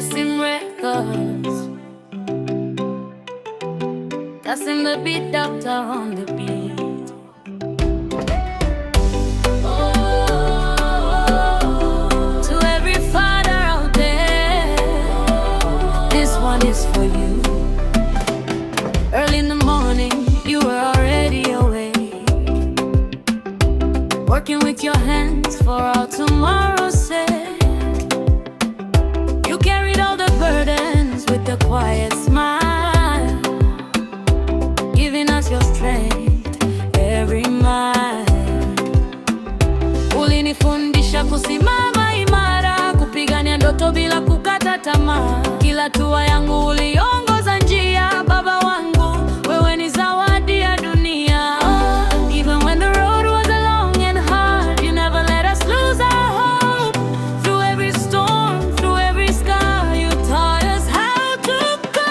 SM Records. Kasim the beat doctor on the beat. To every father out there, this one is for you. Early in the morning, you were already awake, working with your hands for our tomorrow's sake. You carried all the burdens with a quiet smile, giving us your strength every mile. Ulinifundisha kusimama imara, kupigania ndoto bila kukata tamaa. Kila hatua yangu uliongoza njia, Baba wangu, wewe ni zawadi ya dunia. Even when the road was long and hard, you never let us lose our hope. Through every storm, through every scar, you taught us how to go.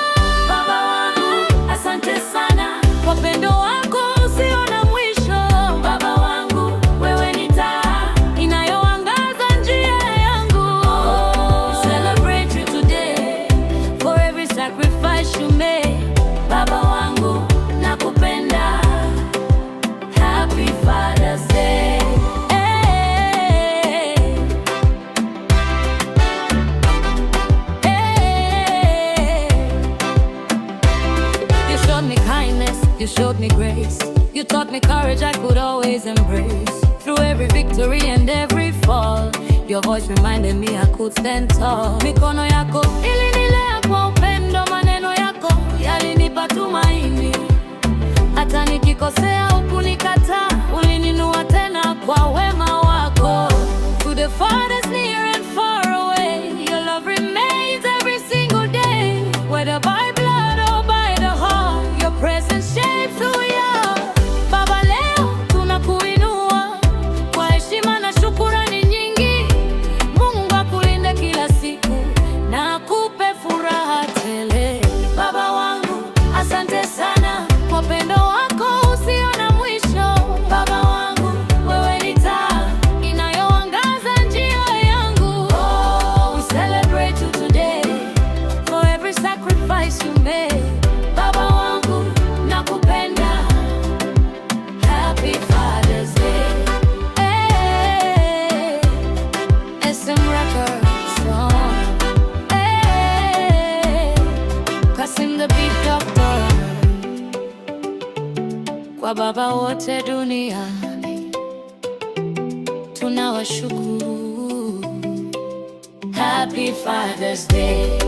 Baba wangu, asante sana kwa pendo wako usio na mwisho. Baba wangu, wewe ni taa inayoangaza njia yangu. We celebrate you today for every sacrifice you made. Baba wangu, nakupenda. Happy Father's Day. Hey, hey. You showed me kindness, you showed me grace. You taught me courage I could always embrace. Through every victory and every fall, your voice reminded me I could stand tall. Mikono yako ilinilea kwa upendo, maneno yako yalinipa tumaini. Hata nikikosea hukunikataa, ulininua tena kwa wema wako. To the farthest near and far away, your love remains every single day. Whether by blood or by the heart, your presence shapes who we are. Baba, leo tunakuinua kwa heshima na shukrani nyingi. Mungu akulinde kila siku na akupe furaha tele. Baba wangu, asante sana kwa pendo wako usio na mwisho. Baba wangu, wewe ni taa inayoangaza njia yangu. We celebrate you today for every sacrifice you made. Baba wangu, nakupenda. Happy Father's Day. Hey, SM Records song. Hey, Kasim the beat doctor. Kwa baba wote duniani tunawashukuru. Happy Father's Day.